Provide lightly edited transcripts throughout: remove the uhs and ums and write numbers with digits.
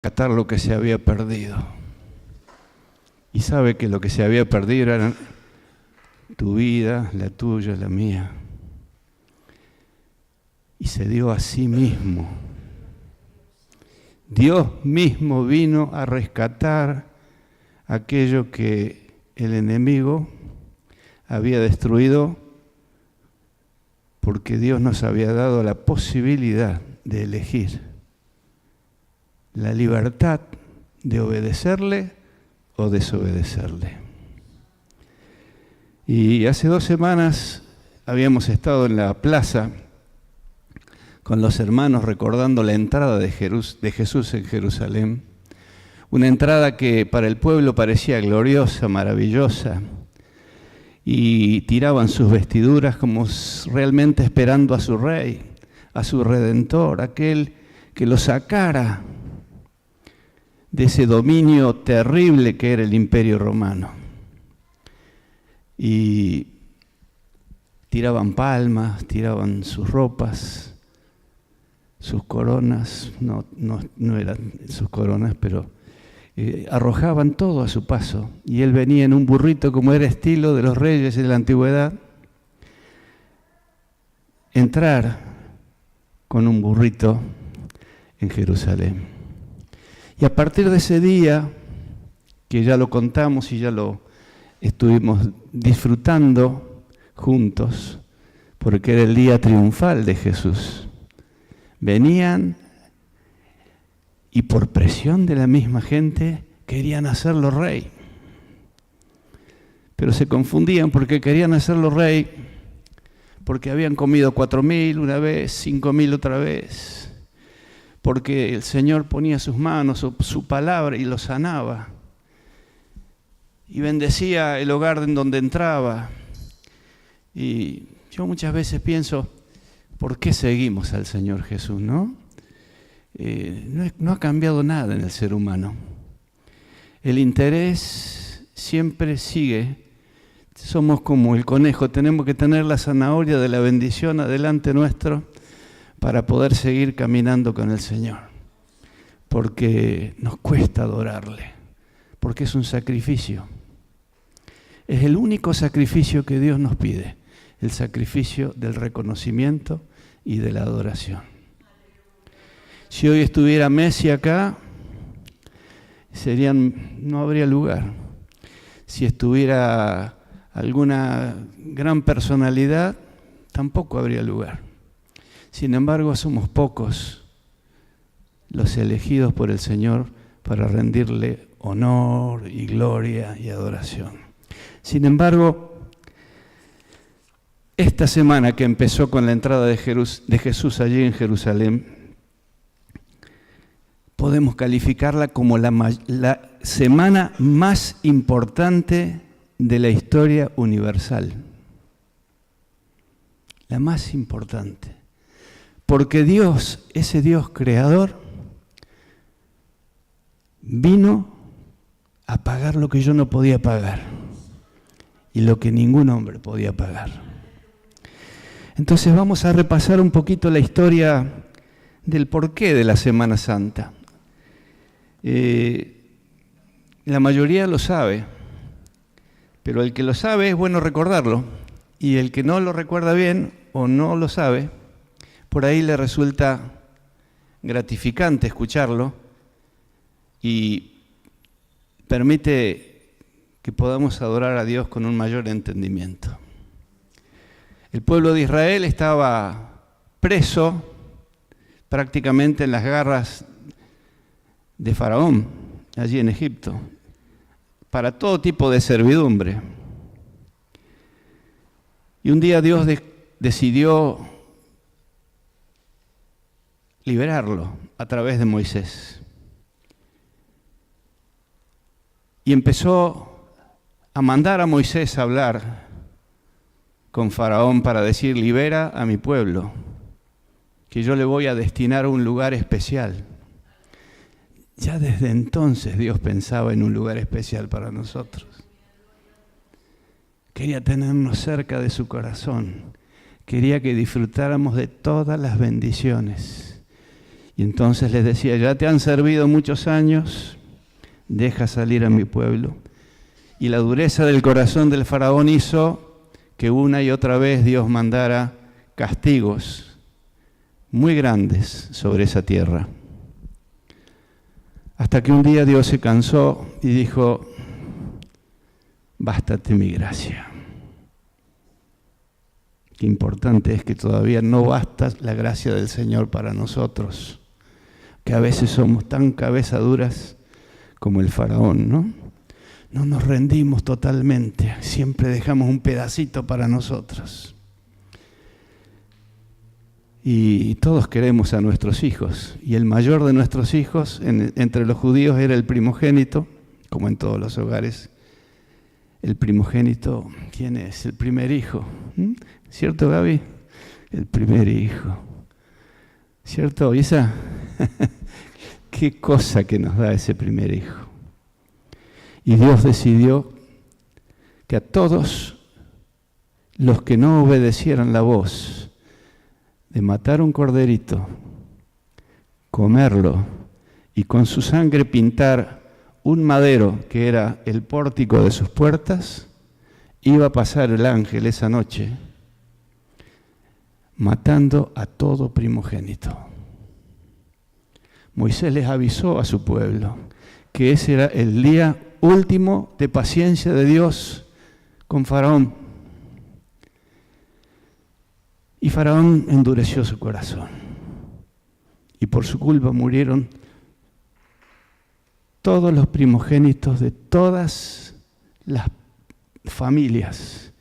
rescatar lo que se había perdido. Y sabe que lo que se había perdido era tu vida, la tuya, la mía. Y se dio a sí mismo. Dios mismo vino a rescatar aquello que el enemigo había destruido, porque Dios nos había dado la posibilidad de elegir, la libertad de obedecerle o desobedecerle. Y hace 2 semanas habíamos estado en la plaza con los hermanos recordando la entrada de Jesús en Jerusalén, una entrada que para el pueblo parecía gloriosa, maravillosa, y tiraban sus vestiduras como realmente esperando a su rey, a su redentor, aquel que lo sacara de ese dominio terrible que era el Imperio Romano. Y tiraban palmas, tiraban sus ropas, sus coronas, no eran sus coronas, pero arrojaban todo a su paso. Y él venía en un burrito, como era estilo de los reyes de la antigüedad, entrar con un burrito en Jerusalén. Y a partir de ese día, que ya lo contamos y ya lo estuvimos disfrutando juntos, porque era el día triunfal de Jesús, venían y por presión de la misma gente querían hacerlo rey. Pero se confundían porque querían hacerlo rey porque habían comido 4.000 una vez, 5.000 otra vez, porque el Señor ponía sus manos, su palabra y lo sanaba, y bendecía el hogar en donde entraba. Y yo muchas veces pienso, ¿por qué seguimos al Señor Jesús, no? No ha cambiado nada en el ser humano. El interés siempre sigue. Somos como el conejo, tenemos que tener la zanahoria de la bendición adelante nuestro para poder seguir caminando con el Señor. Porque nos cuesta adorarle, porque es un sacrificio. Es el único sacrificio que Dios nos pide, el sacrificio del reconocimiento y de la adoración. Si hoy estuviera Messi acá, no habría lugar. Si estuviera alguna gran personalidad, tampoco habría lugar. Sin embargo, somos pocos los elegidos por el Señor para rendirle honor y gloria y adoración. Sin embargo, esta semana que empezó con la entrada de Jesús allí en Jerusalén, podemos calificarla como la semana más importante de la historia universal. La más importante. Porque Dios, ese Dios creador, vino a pagar lo que yo no podía pagar y lo que ningún hombre podía pagar. Entonces vamos a repasar un poquito la historia del porqué de la Semana Santa. La mayoría lo sabe, pero el que lo sabe es bueno recordarlo, y el que no lo recuerda bien o no lo sabe, por ahí le resulta gratificante escucharlo y permite que podamos adorar a Dios con un mayor entendimiento. El pueblo de Israel estaba preso prácticamente en las garras de Faraón, allí en Egipto, para todo tipo de servidumbre. Y un día Dios decidió liberarlo a través de Moisés. Y empezó a mandar a Moisés a hablar con Faraón para decir: libera a mi pueblo, que yo le voy a destinar a un lugar especial. Ya desde entonces Dios pensaba en un lugar especial para nosotros. Quería tenernos cerca de su corazón. Quería que disfrutáramos de todas las bendiciones. Y entonces les decía, ya te han servido muchos años, deja salir a mi pueblo. Y la dureza del corazón del faraón hizo que una y otra vez Dios mandara castigos muy grandes sobre esa tierra. Hasta que un día Dios se cansó y dijo, bástate mi gracia. Qué importante es que todavía no basta la gracia del Señor para nosotros, que a veces somos tan cabezaduras como el faraón, ¿no? No nos rendimos totalmente, siempre dejamos un pedacito para nosotros. Y todos queremos a nuestros hijos, y el mayor de nuestros hijos, entre los judíos, era el primogénito, como en todos los hogares. El primogénito, ¿quién es? El primer hijo. ¿Cierto, Gaby? El primer hijo. ¿Cierto, Isa? Qué cosa que nos da ese primer hijo. Y Dios decidió que a todos los que no obedecieran la voz de matar un corderito, comerlo y con su sangre pintar un madero que era el pórtico de sus puertas, iba a pasar el ángel esa noche matando a todo primogénito. Moisés les avisó a su pueblo que ese era el día último de paciencia de Dios con Faraón. Y Faraón endureció su corazón. Y por su culpa murieron todos los primogénitos de todas las familias,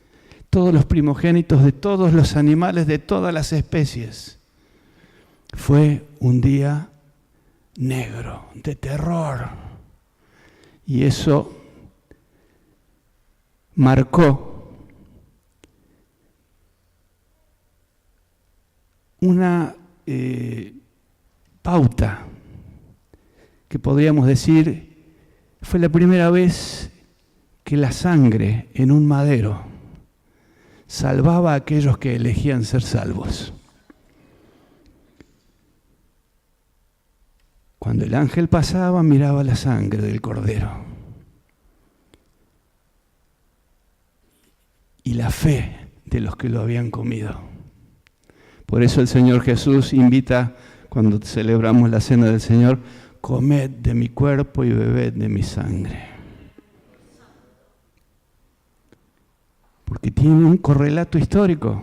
todos los primogénitos de todos los animales de todas las especies. Fue un día negro, de terror. Y eso marcó una pauta que podríamos decir fue la primera vez que la sangre en un madero salvaba a aquellos que elegían ser salvos. Cuando el ángel pasaba, miraba la sangre del cordero. Y la fe de los que lo habían comido. Por eso el Señor Jesús invita, cuando celebramos la cena del Señor, comed de mi cuerpo y bebed de mi sangre. Porque tiene un correlato histórico.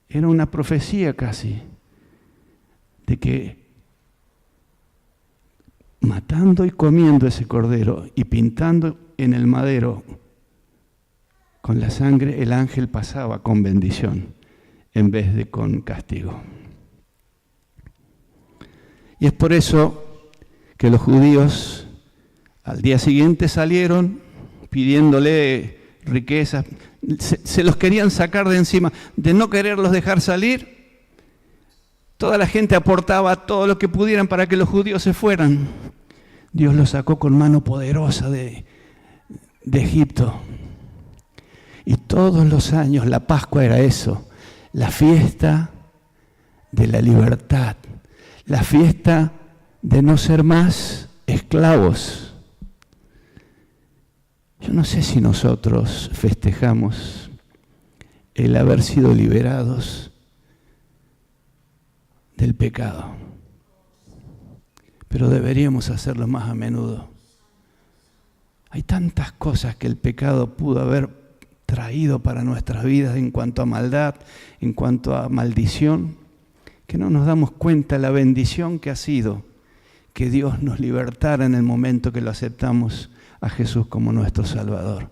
Era una profecía casi, de que matando y comiendo ese cordero y pintando en el madero con la sangre, el ángel pasaba con bendición en vez de con castigo. Y es por eso que los judíos al día siguiente salieron pidiéndole riquezas, se los querían sacar de encima, de no quererlos dejar salir. Toda la gente aportaba todo lo que pudieran para que los judíos se fueran. Dios los sacó con mano poderosa de Egipto. Y todos los años la Pascua era eso, la fiesta de la libertad, la fiesta de no ser más esclavos. Yo no sé si nosotros festejamos el haber sido liberados del pecado, pero deberíamos hacerlo más a menudo. Hay tantas cosas que el pecado pudo haber traído para nuestras vidas en cuanto a maldad, en cuanto a maldición, que no nos damos cuenta la bendición que ha sido que Dios nos libertara en el momento que lo aceptamos a Jesús como nuestro Salvador.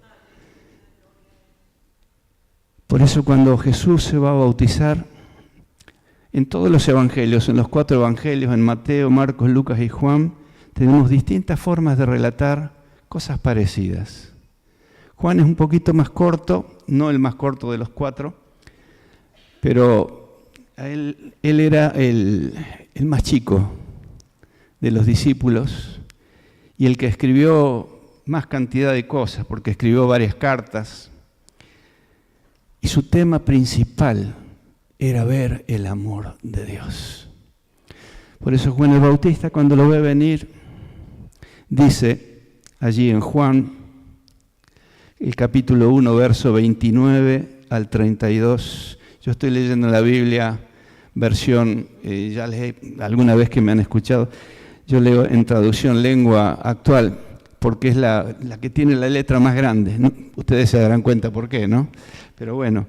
Por eso cuando Jesús se va a bautizar, en todos los evangelios, en los 4 evangelios, en Mateo, Marcos, Lucas y Juan, tenemos distintas formas de relatar cosas parecidas. Juan es un poquito más corto, no el más corto de los 4, pero él era el más chico de los discípulos y el que escribió más cantidad de cosas, porque escribió varias cartas. Y su tema principal era ver el amor de Dios. Por eso Juan el Bautista, cuando lo ve venir, dice allí en Juan, el capítulo 1, verso 29 al 32. Yo estoy leyendo la Biblia, versión, alguna vez que me han escuchado, yo leo en traducción lengua actual, porque es la que tiene la letra más grande, ¿no? Ustedes se darán cuenta por qué, ¿no? Pero bueno,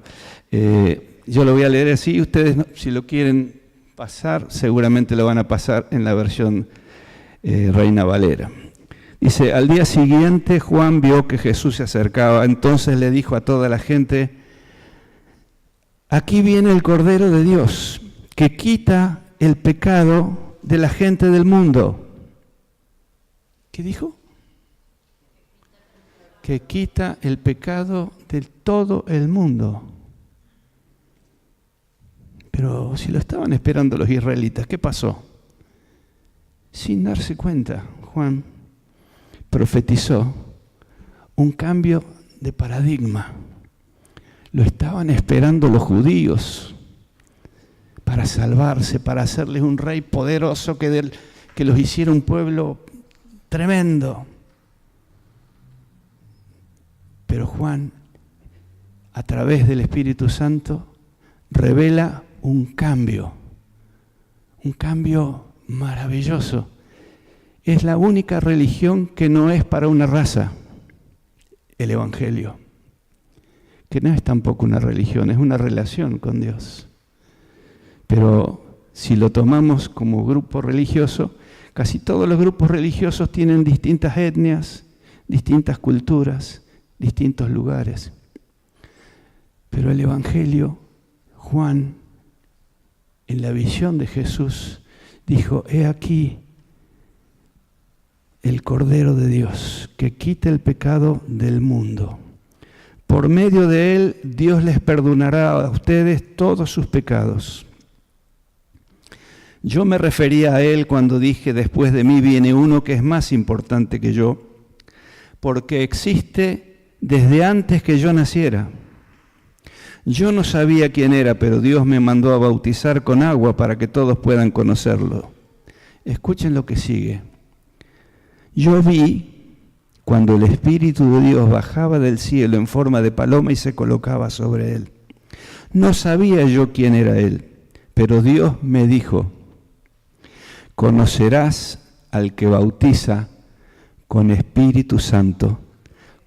yo lo voy a leer así, ustedes si lo quieren pasar, seguramente lo van a pasar en la versión Reina Valera. Dice, al día siguiente Juan vio que Jesús se acercaba, entonces le dijo a toda la gente, aquí viene el Cordero de Dios, que quita el pecado de la gente del mundo. ¿Qué dijo? Que quita el pecado de todo el mundo. Pero si lo estaban esperando los israelitas, ¿qué pasó? Sin darse cuenta, Juan profetizó un cambio de paradigma. Lo estaban esperando los judíos para salvarse, para hacerles un rey poderoso que los hiciera un pueblo tremendo. Pero Juan, a través del Espíritu Santo, revela un cambio maravilloso. Es la única religión que no es para una raza, el Evangelio, que no es tampoco una religión, es una relación con Dios. Pero si lo tomamos como grupo religioso, casi todos los grupos religiosos tienen distintas etnias, distintas culturas, distintos lugares. Pero el Evangelio, Juan, en la visión de Jesús, dijo, he aquí el Cordero de Dios, que quita el pecado del mundo. Por medio de él, Dios les perdonará a ustedes todos sus pecados. Yo me refería a él cuando dije, después de mí viene uno que es más importante que yo, porque existe desde antes que yo naciera. Yo no sabía quién era, pero Dios me mandó a bautizar con agua para que todos puedan conocerlo. Escuchen lo que sigue. Yo vi cuando el Espíritu de Dios bajaba del cielo en forma de paloma y se colocaba sobre él. No sabía yo quién era él, pero Dios me dijo, conocerás al que bautiza con Espíritu Santo,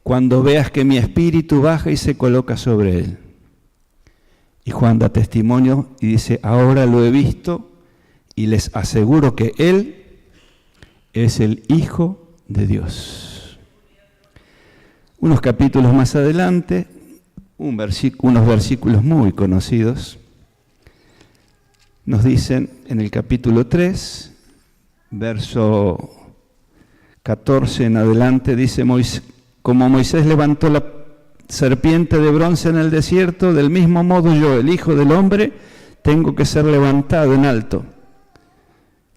cuando veas que mi Espíritu baja y se coloca sobre él. Y Juan da testimonio y dice, ahora lo he visto y les aseguro que él es el Hijo de Dios. Unos capítulos más adelante, unos versículos muy conocidos, nos dicen en el capítulo 3, verso 14 en adelante, dice, como Moisés levantó la serpiente de bronce en el desierto, del mismo modo yo, el Hijo del Hombre, tengo que ser levantado en alto,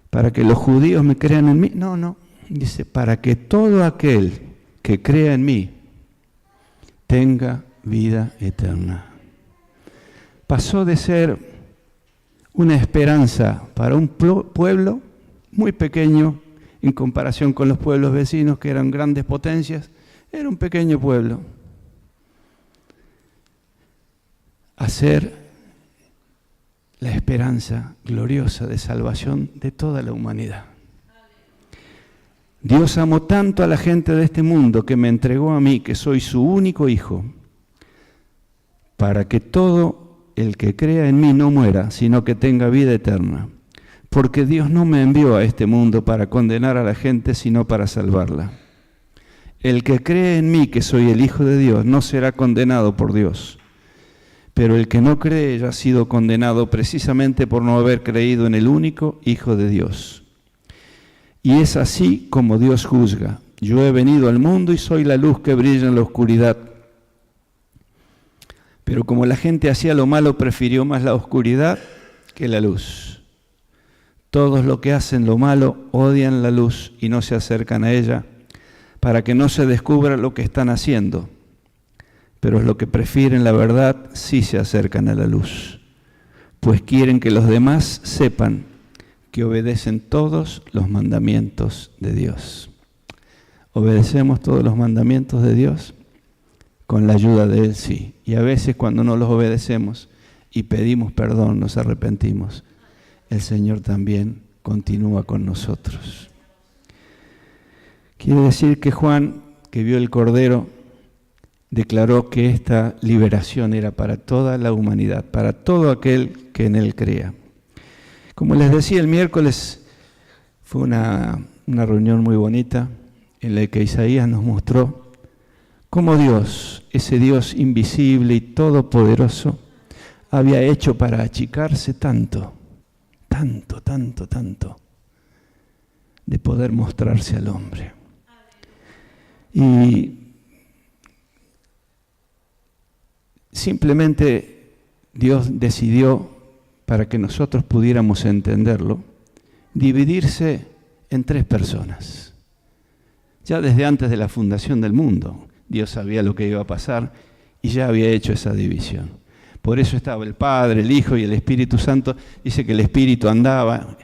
para que los judíos me crean en mí. No, dice, para que todo aquel que crea en mí tenga vida eterna. Pasó de ser una esperanza para un pueblo muy pequeño en comparación con los pueblos vecinos que eran grandes potencias, era un pequeño pueblo, a ser la esperanza gloriosa de salvación de toda la humanidad. Dios amó tanto a la gente de este mundo que me entregó a mí, que soy su único hijo, para que todo el que crea en mí no muera, sino que tenga vida eterna. Porque Dios no me envió a este mundo para condenar a la gente, sino para salvarla. El que cree en mí, que soy el Hijo de Dios, no será condenado por Dios. Pero el que no cree ya ha sido condenado precisamente por no haber creído en el único Hijo de Dios. Y es así como Dios juzga. Yo he venido al mundo y soy la luz que brilla en la oscuridad. Pero como la gente hacía lo malo, prefirió más la oscuridad que la luz. Todos los que hacen lo malo odian la luz y no se acercan a ella, para que no se descubra lo que están haciendo. Pero los que prefieren la verdad sí se acercan a la luz, pues quieren que los demás sepan que obedecen todos los mandamientos de Dios. ¿Obedecemos todos los mandamientos de Dios? Con la ayuda de Él, sí. Y a veces cuando no los obedecemos y pedimos perdón, nos arrepentimos, el Señor también continúa con nosotros. Quiere decir que Juan, que vio el Cordero, declaró que esta liberación era para toda la humanidad, para todo aquel que en Él crea. Como les decía, el miércoles fue una reunión muy bonita en la que Isaías nos mostró cómo Dios, ese Dios invisible y todopoderoso, había hecho para achicarse tanto, de poder mostrarse al hombre. Y simplemente Dios decidió, para que nosotros pudiéramos entenderlo, dividirse en 3 personas. Ya desde antes de la fundación del mundo, Dios sabía lo que iba a pasar y ya había hecho esa división. Por eso estaba el Padre, el Hijo y el Espíritu Santo. Dice que el Espíritu andaba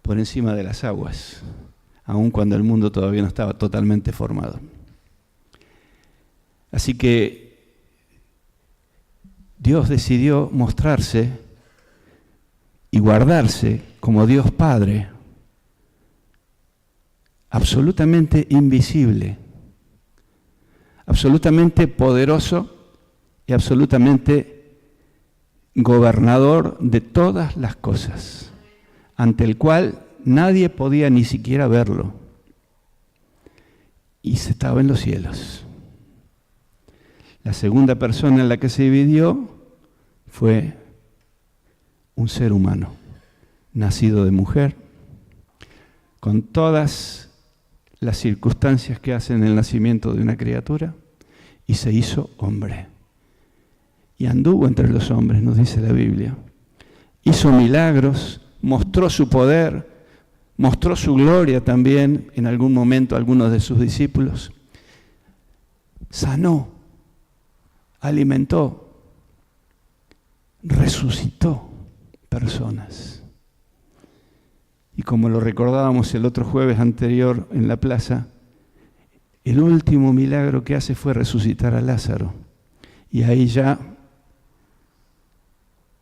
por encima de las aguas, aun cuando el mundo todavía no estaba totalmente formado. Así que Dios decidió mostrarse y guardarse como Dios Padre, absolutamente invisible, absolutamente poderoso y absolutamente gobernador de todas las cosas, ante el cual nadie podía ni siquiera verlo. Y se estaba en los cielos. La segunda persona en la que se dividió fue un ser humano, nacido de mujer, con todas las circunstancias que hacen el nacimiento de una criatura, y se hizo hombre. Y anduvo entre los hombres, nos dice la Biblia. Hizo milagros, mostró su poder, mostró su gloria también en algún momento a algunos de sus discípulos. Sanó, alimentó, resucitó personas. Y como lo recordábamos el otro jueves anterior en la plaza, el último milagro que hace fue resucitar a Lázaro. Y ahí ya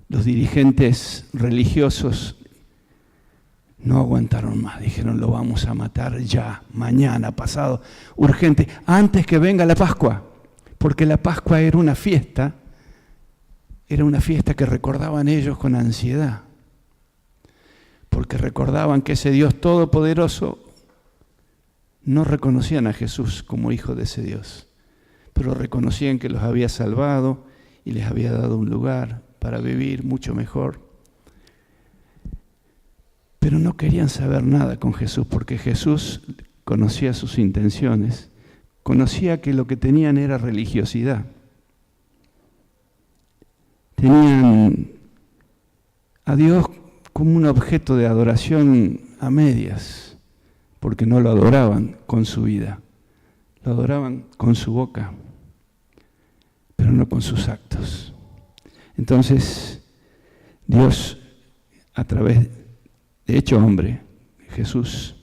los dirigentes religiosos no aguantaron más. Dijeron, lo vamos a matar ya, mañana, pasado, urgente, antes que venga la Pascua. Porque la Pascua era una fiesta que recordaban ellos con ansiedad. Porque recordaban que ese Dios todopoderoso, no reconocían a Jesús como hijo de ese Dios, pero reconocían que los había salvado y les había dado un lugar para vivir mucho mejor. Pero no querían saber nada con Jesús, porque Jesús conocía sus intenciones, conocía que lo que tenían era religiosidad. Tenían a Dios como un objeto de adoración a medias, porque no lo adoraban con su vida, lo adoraban con su boca, pero no con sus actos. Entonces, Dios, a través de hecho hombre, Jesús,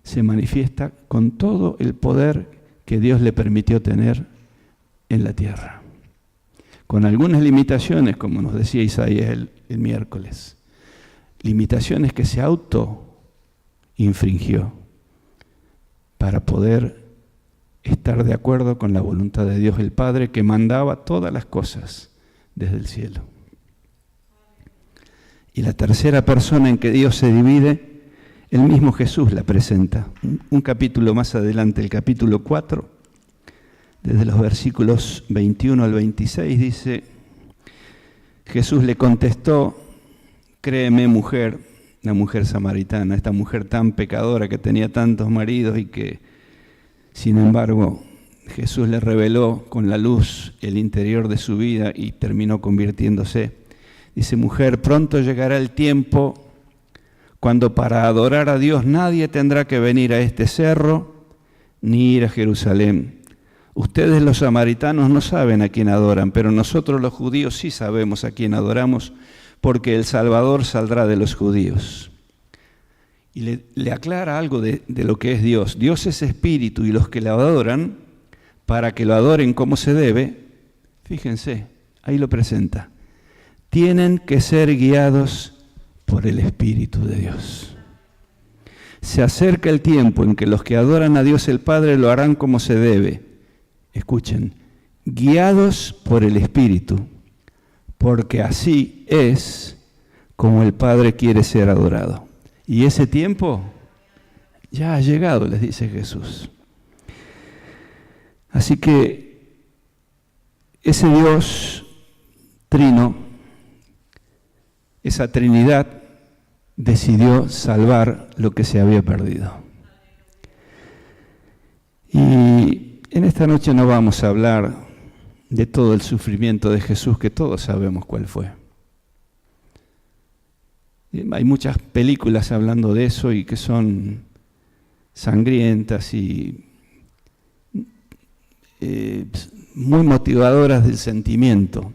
se manifiesta con todo el poder que Dios le permitió tener en la tierra. Con algunas limitaciones, como nos decía Isaías el miércoles. Limitaciones que se auto-infringió para poder estar de acuerdo con la voluntad de Dios el Padre, que mandaba todas las cosas desde el cielo. Y la tercera persona en que Dios se divide, el mismo Jesús la presenta. Un capítulo más adelante, el capítulo 4, desde los versículos 21 al 26, dice, Jesús le contestó, créeme mujer, la mujer samaritana, esta mujer tan pecadora que tenía tantos maridos y que, sin embargo, Jesús le reveló con la luz el interior de su vida y terminó convirtiéndose. Dice, mujer, pronto llegará el tiempo cuando para adorar a Dios nadie tendrá que venir a este cerro ni ir a Jerusalén. Ustedes los samaritanos no saben a quién adoran, pero nosotros los judíos sí sabemos a quién adoramos, porque el Salvador saldrá de los judíos. Y le aclara algo de lo que es Dios. Dios es espíritu y los que lo adoran, para que lo adoren como se debe, fíjense, ahí lo presenta, tienen que ser guiados por el Espíritu de Dios. Se acerca el tiempo en que los que adoran a Dios el Padre lo harán como se debe. Escuchen, guiados por el Espíritu, porque así es como el Padre quiere ser adorado. Y ese tiempo ya ha llegado, les dice Jesús. Así que ese Dios trino, esa Trinidad, decidió salvar lo que se había perdido. Y en esta noche no vamos a hablar de todo el sufrimiento de Jesús, que todos sabemos cuál fue. Hay muchas películas hablando de eso y que son sangrientas y muy motivadoras del sentimiento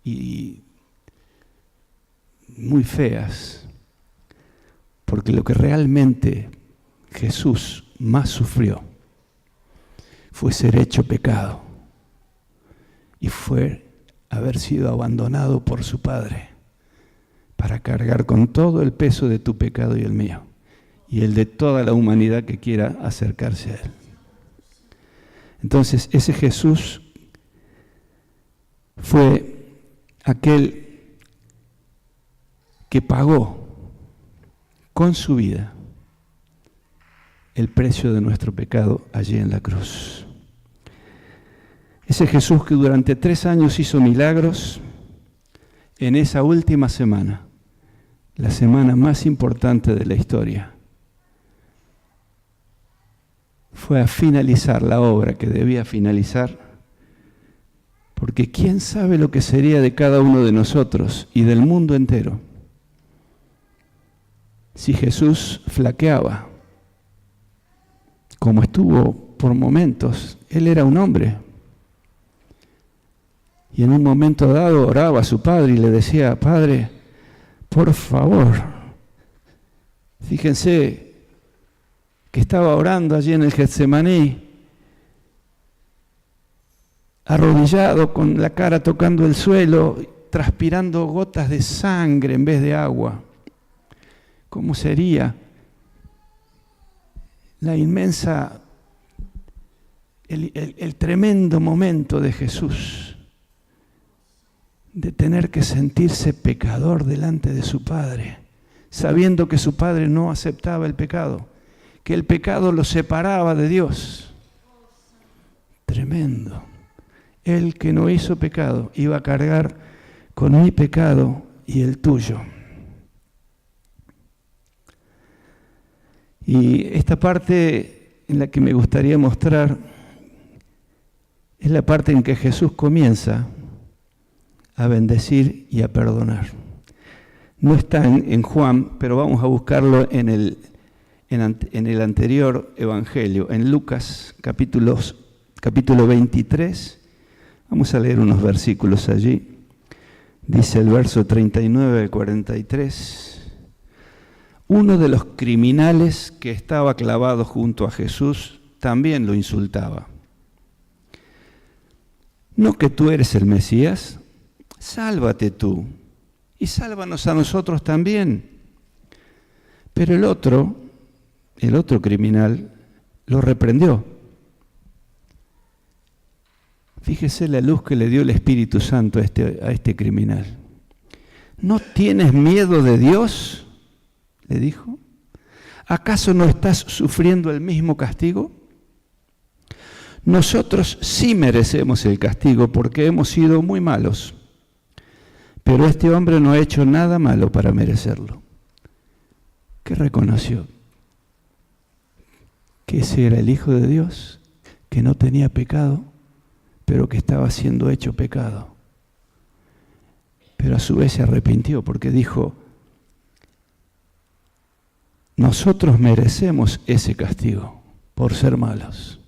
y muy feas, porque lo que realmente Jesús más sufrió fue ser hecho pecado y fue haber sido abandonado por su Padre para cargar con todo el peso de tu pecado y el mío, y el de toda la humanidad que quiera acercarse a Él. Entonces, ese Jesús fue aquel que pagó con su vida el precio de nuestro pecado allí en la cruz. Ese Jesús que durante 3 años hizo milagros, en esa última semana, la semana más importante de la historia, fue a finalizar la obra que debía finalizar, porque quién sabe lo que sería de cada uno de nosotros y del mundo entero si Jesús flaqueaba, como estuvo por momentos. Él era un hombre y en un momento dado oraba a su Padre y le decía: Padre, por favor. Fíjense que estaba orando allí en el Getsemaní, arrodillado, con la cara tocando el suelo, transpirando gotas de sangre en vez de agua. ¿Cómo sería la inmensa, el tremendo momento de Jesús de tener que sentirse pecador delante de su Padre, sabiendo que su Padre no aceptaba el pecado, que el pecado lo separaba de Dios? Tremendo. Él que no hizo pecado iba a cargar con mi pecado y el tuyo. Y esta parte en la que me gustaría mostrar es la parte en que Jesús comienza a bendecir y a perdonar. No está en Juan, pero vamos a buscarlo en el anterior evangelio, en Lucas capítulo 23. Vamos a leer unos versículos allí. Dice el verso 39 al 43. Uno de los criminales que estaba clavado junto a Jesús también lo insultaba. ¿No que tú eres el Mesías? Sálvate tú y sálvanos a nosotros también. Pero el otro criminal, lo reprendió. Fíjese la luz que le dio el Espíritu Santo a este criminal. ¿No tienes miedo de Dios?, le dijo. ¿Acaso no estás sufriendo el mismo castigo? Nosotros sí merecemos el castigo porque hemos sido muy malos, pero este hombre no ha hecho nada malo para merecerlo. ¿Qué reconoció? Que ese era el Hijo de Dios, que no tenía pecado, pero que estaba siendo hecho pecado. Pero a su vez se arrepintió porque dijo: nosotros merecemos ese castigo por ser malos.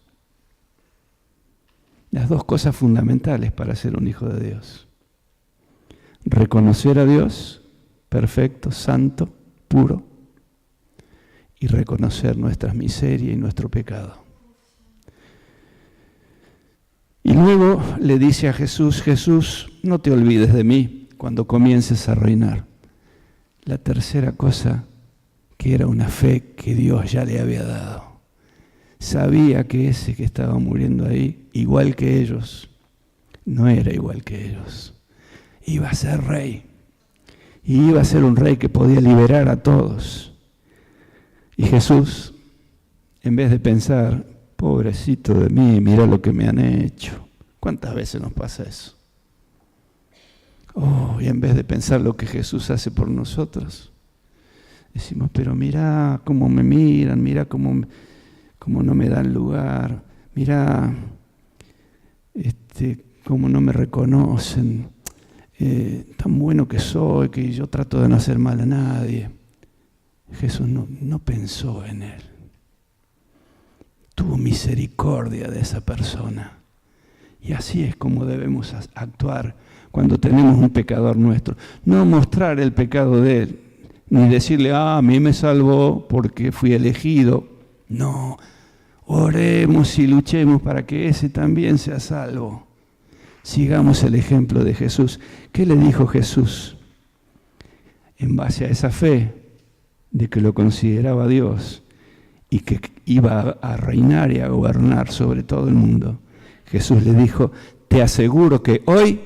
Las dos cosas fundamentales para ser un hijo de Dios: reconocer a Dios perfecto, santo, puro, y reconocer nuestras miserias y nuestro pecado. Y luego le dice a Jesús, Jesús, no te olvides de mí cuando comiences a reinar. La tercera cosa, que era una fe que Dios ya le había dado. Sabía que ese que estaba muriendo ahí, igual que ellos, no era igual que ellos. Iba a ser rey. Y iba a ser un rey que podía liberar a todos. Y Jesús, en vez de pensar, pobrecito de mí, mira lo que me han hecho. ¿Cuántas veces nos pasa eso? Y en vez de pensar lo que Jesús hace por nosotros, decimos, pero mira cómo me miran, mira cómo no me dan lugar, mira cómo no me reconocen, tan bueno que soy, que yo trato de no hacer mal a nadie. Jesús no pensó en él. Tuvo misericordia de esa persona. Y así es como debemos actuar cuando tenemos un pecador nuestro. No mostrar el pecado de él, ni decirle, a mí me salvó porque fui elegido. No, oremos y luchemos para que ese también sea salvo. Sigamos el ejemplo de Jesús. ¿Qué le dijo Jesús? En base a esa fe de que lo consideraba Dios y que iba a reinar y a gobernar sobre todo el mundo, Jesús le dijo, te aseguro que hoy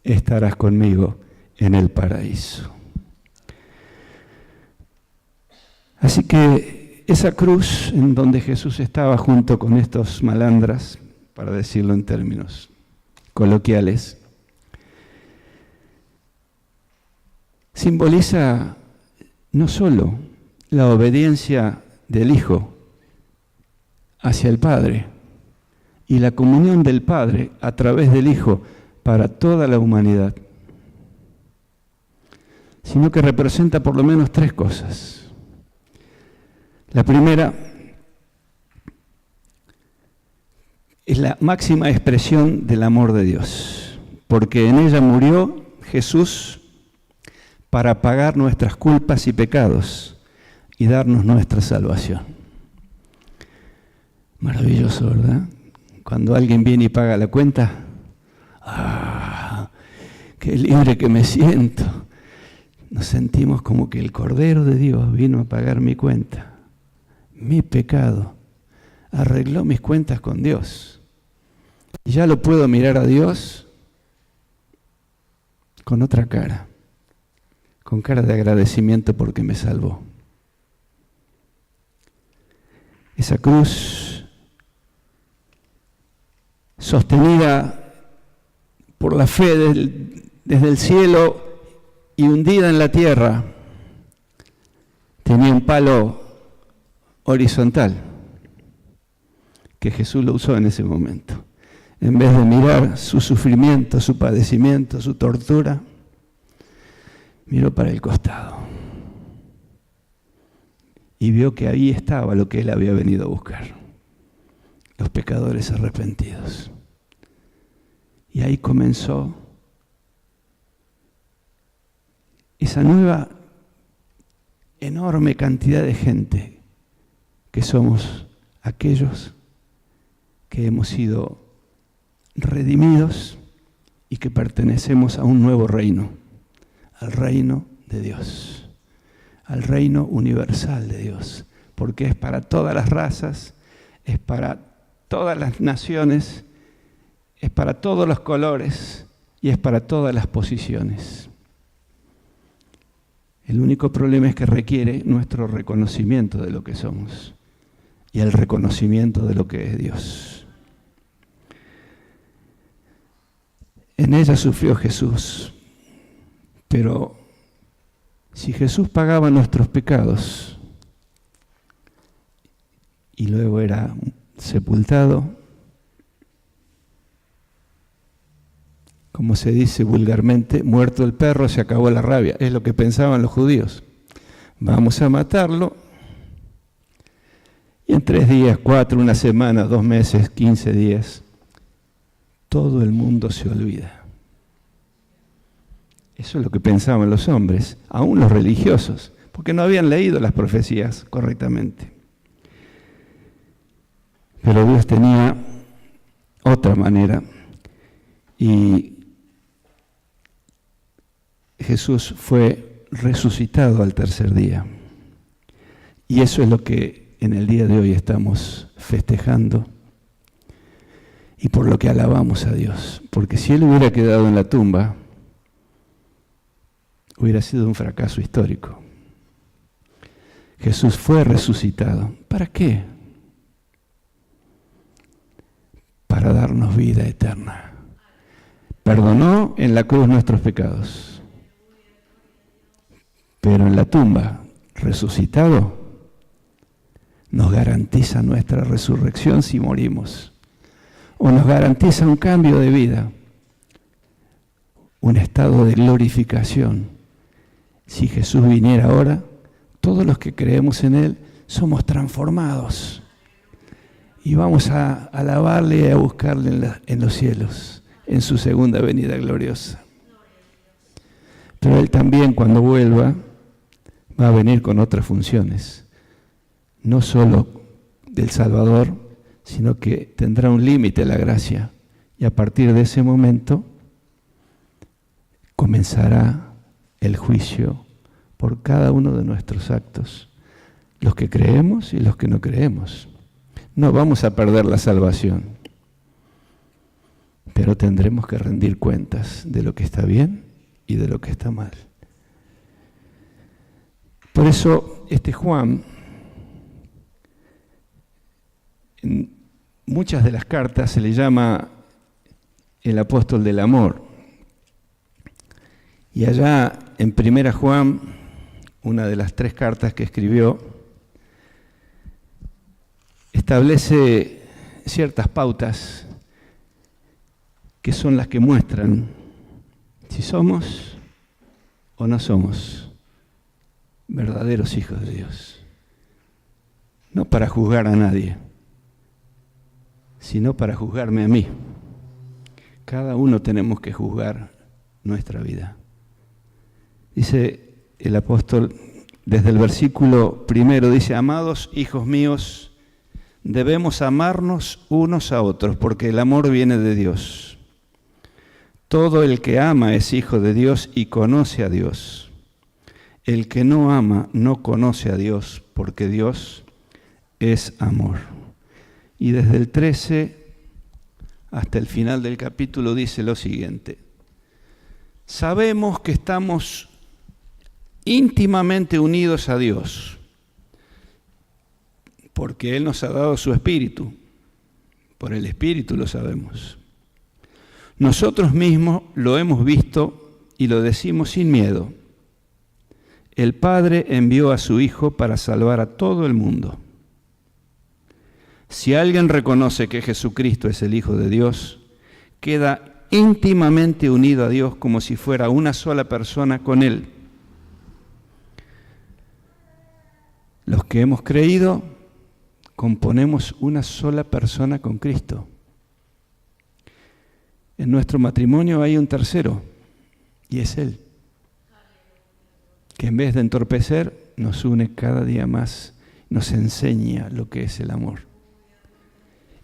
estarás conmigo en el paraíso. Así que esa cruz en donde Jesús estaba junto con estos malandras, para decirlo en términos coloquiales, simboliza no solo la obediencia del Hijo hacia el Padre y la comunión del Padre a través del Hijo para toda la humanidad, sino que representa por lo menos tres cosas. La primera es la máxima expresión del amor de Dios, porque en ella murió Jesús para pagar nuestras culpas y pecados y darnos nuestra salvación. Maravilloso, ¿verdad? Cuando alguien viene y paga la cuenta, qué libre que me siento. Nos sentimos como que el Cordero de Dios vino a pagar mi cuenta, mi pecado, arregló mis cuentas con Dios. Y ya lo puedo mirar a Dios con otra cara, con cara de agradecimiento porque me salvó. Esa cruz, sostenida por la fe desde el cielo y hundida en la tierra, tenía un palo horizontal que Jesús lo usó en ese momento. En vez de mirar su sufrimiento, su padecimiento, su tortura, miró para el costado y vio que ahí estaba lo que él había venido a buscar, los pecadores arrepentidos. Y ahí comenzó esa nueva enorme cantidad de gente que somos aquellos que hemos sido redimidos y que pertenecemos a un nuevo reino, al reino de Dios, al reino universal de Dios, porque es para todas las razas, es para todas las naciones, es para todos los colores y es para todas las posiciones. El único problema es que requiere nuestro reconocimiento de lo que somos y el reconocimiento de lo que es Dios. En ella sufrió Jesús, pero si Jesús pagaba nuestros pecados y luego era sepultado, como se dice vulgarmente, muerto el perro, se acabó la rabia. Es lo que pensaban los judíos. Vamos a matarlo y en 3 días, 4, 1 semana, 2 meses, 15 días, todo el mundo se olvida. Eso es lo que pensaban los hombres, aún los religiosos, porque no habían leído las profecías correctamente. Pero Dios tenía otra manera y Jesús fue resucitado al tercer día. Y eso es lo que en el día de hoy estamos festejando y por lo que alabamos a Dios. Porque si Él hubiera quedado en la tumba, hubiera sido un fracaso histórico. Jesús fue resucitado. ¿Para qué? Para darnos vida eterna. Perdonó en la cruz nuestros pecados. Pero en la tumba, resucitado, nos garantiza nuestra resurrección si morimos. O nos garantiza un cambio de vida, un estado de glorificación. Si Jesús viniera ahora, todos los que creemos en Él somos transformados. Y vamos a alabarle y a buscarle en los cielos, en su segunda venida gloriosa. Pero Él también, cuando vuelva, va a venir con otras funciones. No solo del Salvador, sino que tendrá un límite la gracia. Y a partir de ese momento comenzará el juicio por cada uno de nuestros actos, los que creemos y los que no creemos. No vamos a perder la salvación, pero tendremos que rendir cuentas de lo que está bien y de lo que está mal. Por eso Juan, en muchas de las cartas se le llama el apóstol del amor. Y allá en 1 Juan, una de las 3 cartas que escribió, establece ciertas pautas que son las que muestran si somos o no somos verdaderos hijos de Dios. No para juzgar a nadie, sino para juzgarme a mí. Cada uno tenemos que juzgar nuestra vida. Dice el apóstol, desde el versículo 1, dice: amados hijos míos, debemos amarnos unos a otros, porque el amor viene de Dios. Todo el que ama es hijo de Dios y conoce a Dios. El que no ama no conoce a Dios, porque Dios es amor. Y desde el 13 hasta el final del capítulo dice lo siguiente: sabemos que estamos íntimamente unidos a Dios, porque Él nos ha dado su Espíritu. Por el Espíritu lo sabemos. Nosotros mismos lo hemos visto y lo decimos sin miedo. El Padre envió a su Hijo para salvar a todo el mundo. Si alguien reconoce que Jesucristo es el Hijo de Dios, queda íntimamente unido a Dios como si fuera una sola persona con Él. Los que hemos creído componemos una sola persona con Cristo. En nuestro matrimonio hay un tercero, y es Él, que en vez de entorpecer, nos une cada día más, nos enseña lo que es el amor.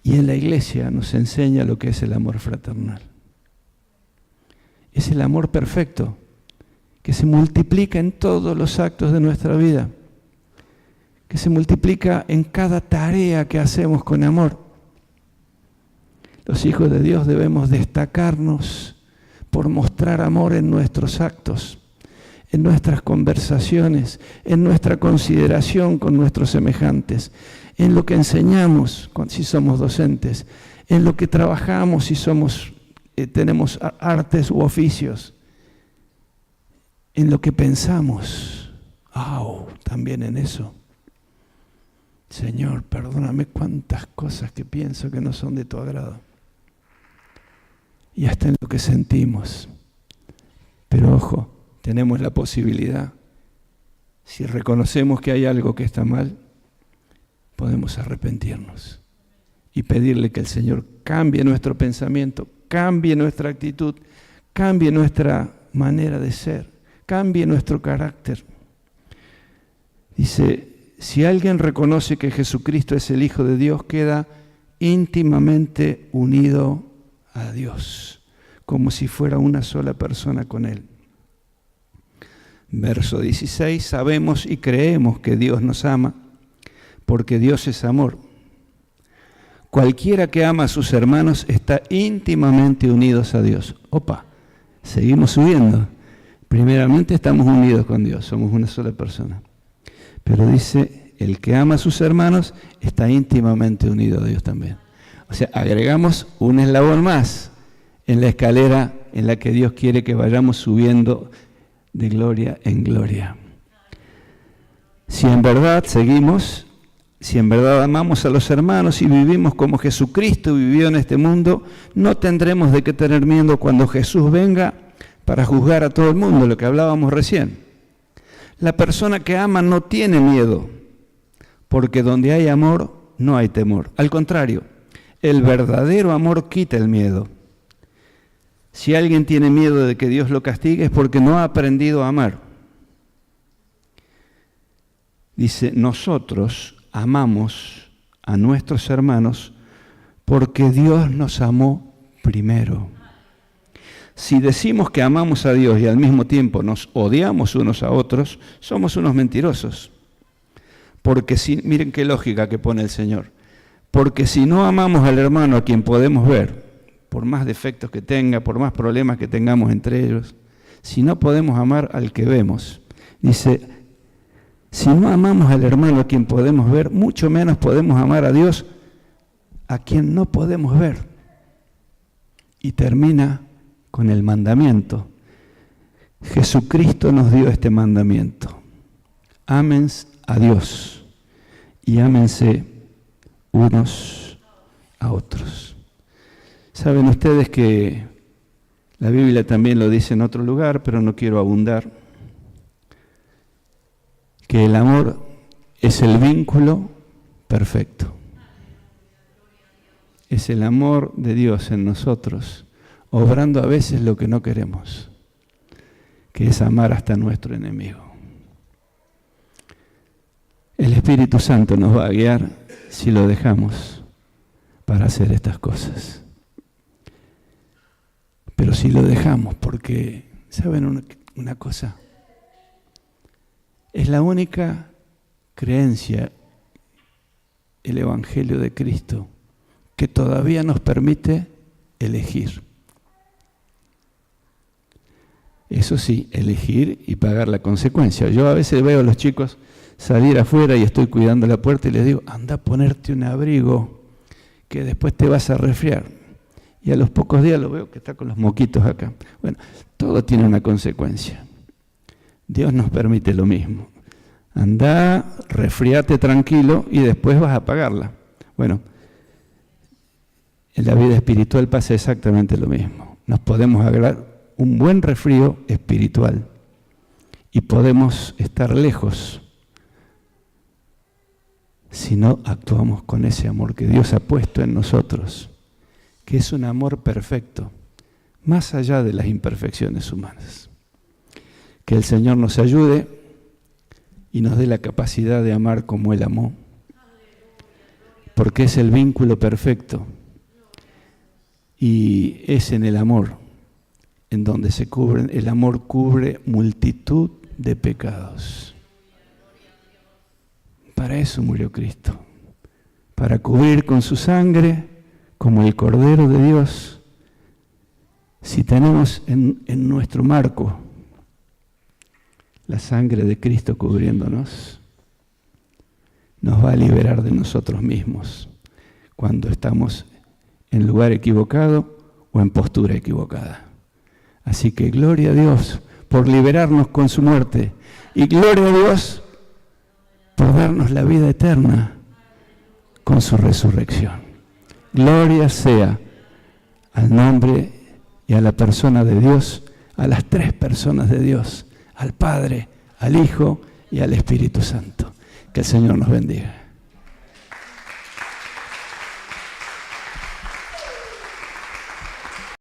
Y en la iglesia nos enseña lo que es el amor fraternal. Es el amor perfecto, que se multiplica en todos los actos de nuestra vida, que se multiplica en cada tarea que hacemos con amor. Los hijos de Dios debemos destacarnos por mostrar amor en nuestros actos, en nuestras conversaciones, en nuestra consideración con nuestros semejantes, en lo que enseñamos si somos docentes, en lo que trabajamos si tenemos artes u oficios, en lo que pensamos. También en eso. Señor, perdóname cuántas cosas que pienso que no son de tu agrado. Y hasta en lo que sentimos. Pero ojo, tenemos la posibilidad, si reconocemos que hay algo que está mal, podemos arrepentirnos y pedirle que el Señor cambie nuestro pensamiento, cambie nuestra actitud, cambie nuestra manera de ser, cambie nuestro carácter. Dice, si alguien reconoce que Jesucristo es el Hijo de Dios, queda íntimamente unido a Dios, como si fuera una sola persona con Él. Verso 16, sabemos y creemos que Dios nos ama, porque Dios es amor. Cualquiera que ama a sus hermanos está íntimamente unidos a Dios. Opa, seguimos subiendo. Primeramente estamos unidos con Dios, somos una sola persona. Pero dice, el que ama a sus hermanos está íntimamente unido a Dios también. O sea, agregamos un eslabón más en la escalera en la que Dios quiere que vayamos subiendo de gloria en gloria. Si en verdad amamos a los hermanos y vivimos como Jesucristo vivió en este mundo, no tendremos de qué tener miedo cuando Jesús venga para juzgar a todo el mundo, lo que hablábamos recién. La persona que ama no tiene miedo, porque donde hay amor no hay temor. Al contrario, el verdadero amor quita el miedo. Si alguien tiene miedo de que Dios lo castigue es porque no ha aprendido a amar. Dice, nosotros amamos a nuestros hermanos porque Dios nos amó primero. Si decimos que amamos a Dios y al mismo tiempo nos odiamos unos a otros, somos unos mentirosos. Porque miren qué lógica que pone el Señor. Porque si no amamos al hermano a quien podemos ver, por más defectos que tenga, por más problemas que tengamos entre ellos, si no podemos amar al que vemos, dice, si no amamos al hermano a quien podemos ver, mucho menos podemos amar a Dios a quien no podemos ver. Y termina con el mandamiento. Jesucristo nos dio este mandamiento. Amen a Dios y ámense unos a otros. Saben ustedes que la Biblia también lo dice en otro lugar, pero no quiero abundar, que el amor es el vínculo perfecto. Es el amor de Dios en nosotros, obrando a veces lo que no queremos, que es amar hasta nuestro enemigo. El Espíritu Santo nos va a guiar si lo dejamos para hacer estas cosas. Pero si lo dejamos, porque, ¿saben una cosa? Es la única creencia, el Evangelio de Cristo, que todavía nos permite elegir. Eso sí, elegir y pagar la consecuencia. Yo a veces veo a los chicos salir afuera y estoy cuidando la puerta y les digo, anda a ponerte un abrigo que después te vas a resfriar. Y a los pocos días lo veo que está con los moquitos acá. Bueno, todo tiene una consecuencia. Dios nos permite lo mismo. Andá, resfriate tranquilo y después vas a pagarla. Bueno, en la vida espiritual pasa exactamente lo mismo. Nos podemos agarrar un buen resfrío espiritual y podemos estar lejos si no actuamos con ese amor que Dios ha puesto en nosotros, que es un amor perfecto, más allá de las imperfecciones humanas. Que el Señor nos ayude y nos dé la capacidad de amar como Él amó, porque es el vínculo perfecto y es en el amor en donde el amor cubre multitud de pecados. Para eso murió Cristo, para cubrir con su sangre, como el Cordero de Dios. Si tenemos en nuestro marco la sangre de Cristo cubriéndonos, nos va a liberar de nosotros mismos cuando estamos en lugar equivocado o en postura equivocada. Así que gloria a Dios por liberarnos con su muerte y gloria a Dios por darnos la vida eterna con su resurrección. Gloria sea al nombre y a la persona de Dios, a las tres personas de Dios, al Padre, al Hijo y al Espíritu Santo. Que el Señor nos bendiga.